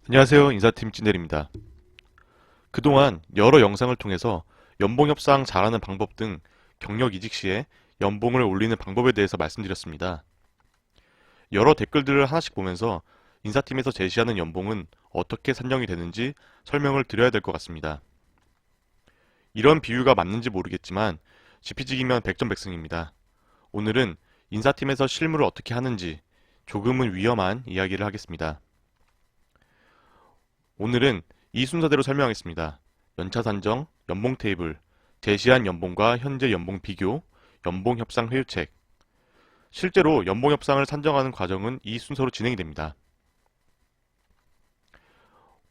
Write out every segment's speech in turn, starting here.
안녕하세요. 인사팀 찐넬입니다. 그동안 여러 영상을 통해서 연봉 협상 잘하는 방법 등 경력 이직 시에 연봉을 올리는 방법에 대해서 말씀드렸습니다. 여러 댓글들을 하나씩 보면서 인사팀에서 제시하는 연봉은 어떻게 산정이 되는지 설명을 드려야 될 것 같습니다. 이런 비유가 맞는지 모르겠지만 지피지기면 백전백승입니다. 오늘은 인사팀에서 실무를 어떻게 하는지 조금은 위험한 이야기를 하겠습니다. 오늘은 이 순서대로 설명하겠습니다. 연차 산정, 연봉 테이블, 제시한 연봉과 현재 연봉 비교, 연봉 협상 회유책. 실제로 연봉 협상을 산정하는 과정은 이 순서로 진행이 됩니다.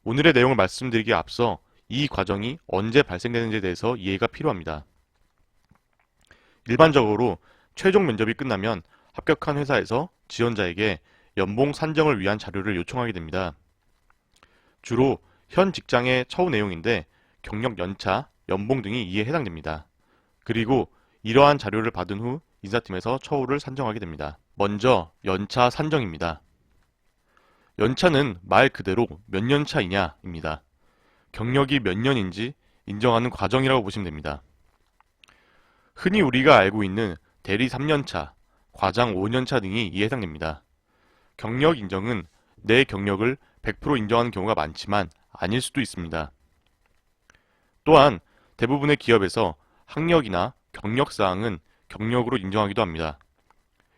오늘의 내용을 말씀드리기에 앞서 이 과정이 언제 발생되는지에 대해서 이해가 필요합니다. 일반적으로 최종 면접이 끝나면 합격한 회사에서 지원자에게 연봉 산정을 위한 자료를 요청하게 됩니다. 주로 현 직장의 처우 내용인데 경력 연차, 연봉 등이 이에 해당됩니다. 그리고 이러한 자료를 받은 후 인사팀에서 처우를 산정하게 됩니다. 먼저 연차 산정입니다. 연차는 말 그대로 몇 년 차이냐입니다. 경력이 몇 년인지 인정하는 과정이라고 보시면 됩니다. 흔히 우리가 알고 있는 대리 3년차, 과장 5년차 등이 이에 해당됩니다. 경력 인정은 내 경력을 100% 인정하는 경우가 많지만 아닐 수도 있습니다. 또한 대부분의 기업에서 학력이나 경력 사항은 경력으로 인정하기도 합니다.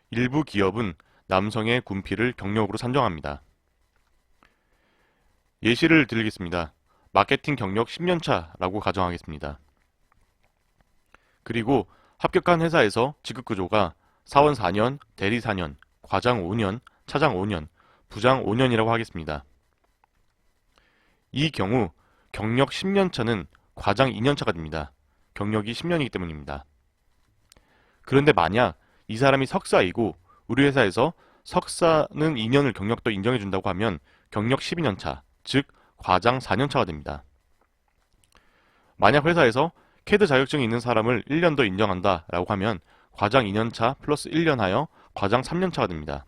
일부 기업은 남성의 군필을 경력으로 산정합니다. 예시를 드리겠습니다. 마케팅 경력 10년차라고 가정하겠습니다. 그리고 합격한 회사에서 직급 구조가 사원 4년, 대리 4년, 과장 5년, 차장 5년, 부장 5년이라고 하겠습니다. 이 경우 경력 10년차는 과장 2년차가 됩니다. 경력이 10년이기 때문입니다. 그런데 만약 이 사람이 석사이고 우리 회사에서 석사는 2년을 경력도 인정해준다고 하면 경력 12년차, 즉 과장 4년차가 됩니다. 만약 회사에서 캐드 자격증이 있는 사람을 1년 더 인정한다라고 하면 과장 2년차 플러스 1년 하여 과장 3년차가 됩니다.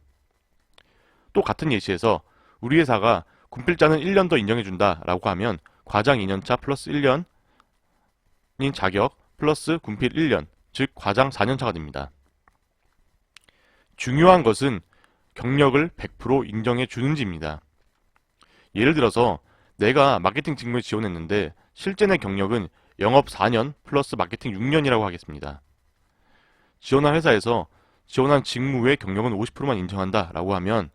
또 같은 예시에서 우리 회사가 군필자는 1년 더 인정해준다 라고 하면 과장 2년차 플러스 1년인 자격 플러스 군필 1년, 즉 과장 4년차가 됩니다. 중요한 것은 경력을 100% 인정해 주는지입니다. 예를 들어서 내가 마케팅 직무에 지원했는데 실제 내 경력은 영업 4년 플러스 마케팅 6년이라고 하겠습니다. 지원한 회사에서 지원한 직무의 경력은 50%만 인정한다 라고 하면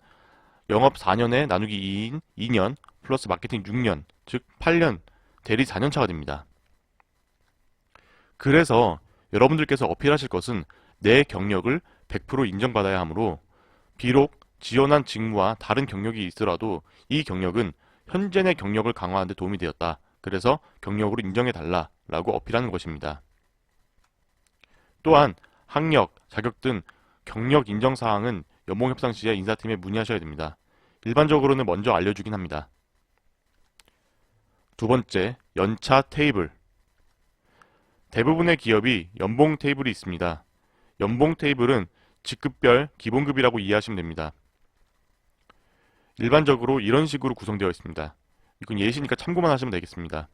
영업 4년에 나누기 2인 2년 플러스 마케팅 6년, 즉 8년, 대리 4년차가 됩니다. 그래서 여러분들께서 어필하실 것은 내 경력을 100% 인정받아야 하므로 비록 지원한 직무와 다른 경력이 있더라도 이 경력은 현재 내 경력을 강화하는 데 도움이 되었다. 그래서 경력으로 인정해달라 라고 어필하는 것입니다. 또한 학력, 자격 등 경력 인정 사항은 연봉 협상 시에 인사팀에 문의하셔야 됩니다. 일반적으로는 먼저 알려주긴 합니다. 두 번째, 연차 테이블. 대부분의 기업이 연봉 테이블이 있습니다. 연봉 테이블은 직급별 기본급이라고 이해하시면 됩니다. 일반적으로 이런 식으로 구성되어 있습니다. 이건 예시니까 참고만 하시면 되겠습니다.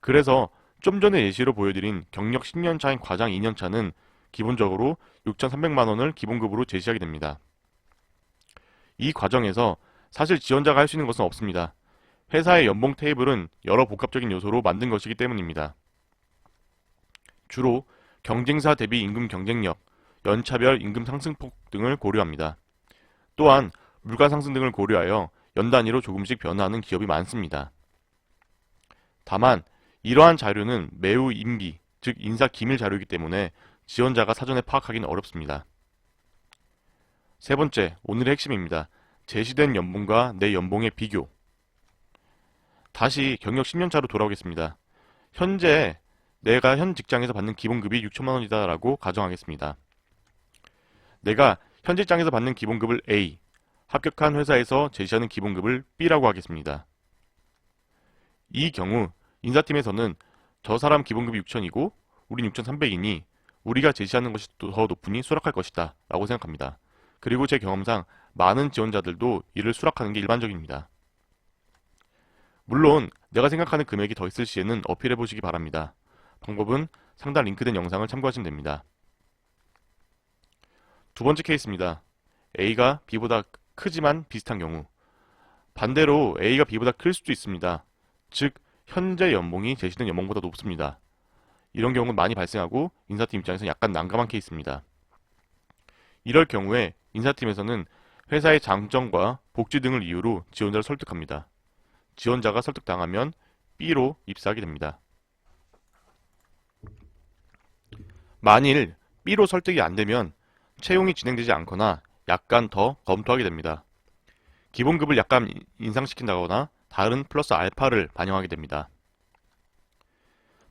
그래서 좀 전에 예시로 보여드린 경력 10년차인 과장 2년차는 기본적으로 6,300만원을 기본급으로 제시하게 됩니다. 이 과정에서 사실 지원자가 할 수 있는 것은 없습니다. 회사의 연봉 테이블은 여러 복합적인 요소로 만든 것이기 때문입니다. 주로 경쟁사 대비 임금 경쟁력, 연차별 임금 상승폭 등을 고려합니다. 또한 물가 상승 등을 고려하여 연 단위로 조금씩 변화하는 기업이 많습니다. 다만 이러한 자료는 매우 임기, 즉 인사 기밀 자료이기 때문에 지원자가 사전에 파악하기는 어렵습니다. 세 번째, 오늘의 핵심입니다. 제시된 연봉과 내 연봉의 비교. 다시 경력 10년차로 돌아오겠습니다. 현재 내가 현 직장에서 받는 기본급이 6천만 원이다 라고 가정하겠습니다. 내가 현 직장에서 받는 기본급을 A, 합격한 회사에서 제시하는 기본급을 B라고 하겠습니다. 이 경우 인사팀에서는 저 사람 기본급이 6천이고 우린 6,300이니 우리가 제시하는 것이 더 높으니 수락할 것이다 라고 생각합니다. 그리고 제 경험상 많은 지원자들도 이를 수락하는 게 일반적입니다. 물론 내가 생각하는 금액이 더 있을 시에는 어필해 보시기 바랍니다. 방법은 상단 링크된 영상을 참고하시면 됩니다. 두 번째 케이스입니다. A가 B보다 크지만 비슷한 경우. 반대로 A가 B보다 클 수도 있습니다. 즉, 현재 연봉이 제시된 연봉보다 높습니다. 이런 경우는 많이 발생하고 인사팀 입장에서 약간 난감한 케이스입니다. 이럴 경우에 인사팀에서는 회사의 장점과 복지 등을 이유로 지원자를 설득합니다. 지원자가 설득당하면 B로 입사하게 됩니다. 만일 B로 설득이 안되면 채용이 진행되지 않거나 약간 더 검토하게 됩니다. 기본급을 약간 인상시킨다거나 다른 플러스 알파를 반영하게 됩니다.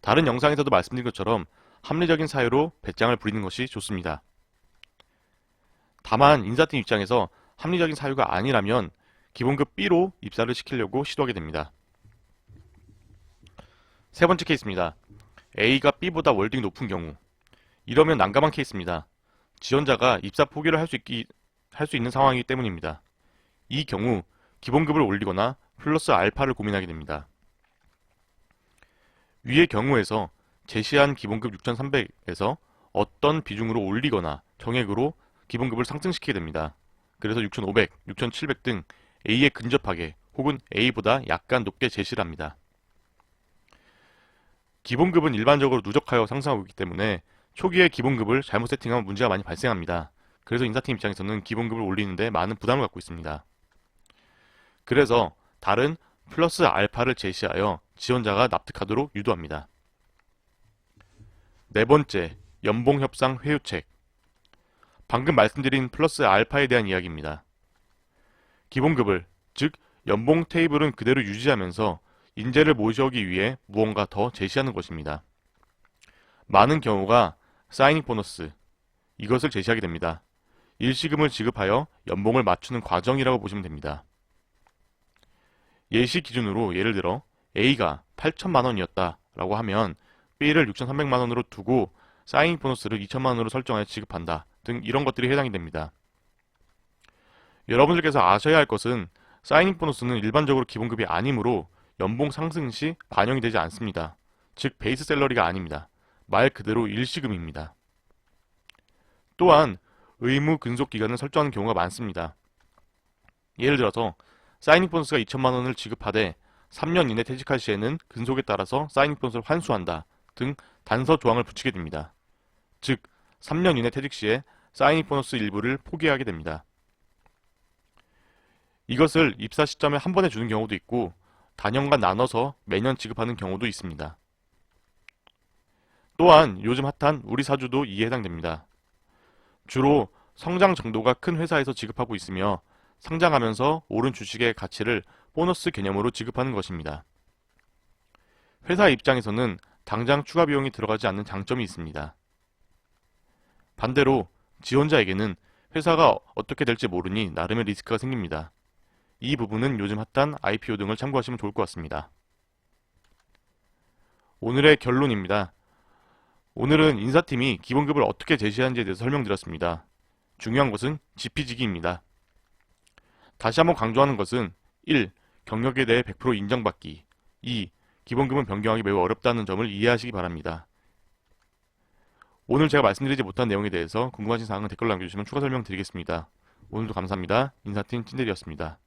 다른 영상에서도 말씀드린 것처럼 합리적인 사유로 배짱을 부리는 것이 좋습니다. 다만 인사팀 입장에서 합리적인 사유가 아니라면 기본급 B로 입사를 시키려고 시도하게 됩니다. 세 번째 케이스입니다. A가 B보다 월등히 높은 경우. 이러면 난감한 케이스입니다. 지원자가 입사 포기를 할 수 있는 상황이기 때문입니다. 이 경우 기본급을 올리거나 플러스 알파를 고민하게 됩니다. 위의 경우에서 제시한 기본급 6,300에서 어떤 비중으로 올리거나 정액으로 기본급을 상승시키게 됩니다. 그래서 6,500, 6,700 등 A에 근접하게 혹은 A보다 약간 높게 제시를 합니다. 기본급은 일반적으로 누적하여 상승하고 있기 때문에 초기에 기본급을 잘못 세팅하면 문제가 많이 발생합니다. 그래서 인사팀 입장에서는 기본급을 올리는데 많은 부담을 갖고 있습니다. 그래서 다른 플러스 알파를 제시하여 지원자가 납득하도록 유도합니다. 네 번째, 연봉협상 회유책. 방금 말씀드린 플러스 알파에 대한 이야기입니다. 기본급을, 즉 연봉 테이블은 그대로 유지하면서 인재를 모셔오기 위해 무언가 더 제시하는 것입니다. 많은 경우가 사이닝 보너스, 이것을 제시하게 됩니다. 일시금을 지급하여 연봉을 맞추는 과정이라고 보시면 됩니다. 예시 기준으로 예를 들어 A가 8천만 원이었다 라고 하면 B를 6,300만 원으로 두고 사이닝 보너스를 2천만 원으로 설정하여 지급한다 등 이런 것들이 해당이 됩니다. 여러분들께서 아셔야 할 것은 사이닝 보너스는 일반적으로 기본급이 아니므로 연봉 상승 시 반영이 되지 않습니다. 즉 베이스 샐러리가 아닙니다. 말 그대로 일시금입니다. 또한 의무 근속 기간을 설정하는 경우가 많습니다. 예를 들어서 사이닝 보너스가 2천만 원을 지급하되 3년 이내 퇴직할 시에는 근속에 따라서 사이닝 보너스를 환수한다 등 단서 조항을 붙이게 됩니다. 즉 3년 이내 퇴직 시에 사이닝 보너스 일부를 포기하게 됩니다. 이것을 입사 시점에 한 번에 주는 경우도 있고 단연간 나눠서 매년 지급하는 경우도 있습니다. 또한 요즘 핫한 우리 사주도 이에 해당됩니다. 주로 성장 정도가 큰 회사에서 지급하고 있으며 상장하면서 오른 주식의 가치를 보너스 개념으로 지급하는 것입니다. 회사 입장에서는 당장 추가 비용이 들어가지 않는 장점이 있습니다. 반대로 지원자에게는 회사가 어떻게 될지 모르니 나름의 리스크가 생깁니다. 이 부분은 요즘 핫한 IPO 등을 참고하시면 좋을 것 같습니다. 오늘의 결론입니다. 오늘은 인사팀이 기본급을 어떻게 제시하는지에 대해서 설명드렸습니다. 중요한 것은 지피지기입니다. 다시 한번 강조하는 것은 1. 경력에 대해 100% 인정받기 2. 기본급은 변경하기 매우 어렵다는 점을 이해하시기 바랍니다. 오늘 제가 말씀드리지 못한 내용에 대해서 궁금하신 사항은 댓글로 남겨주시면 추가 설명드리겠습니다. 오늘도 감사합니다. 인사팀 찐델이었습니다.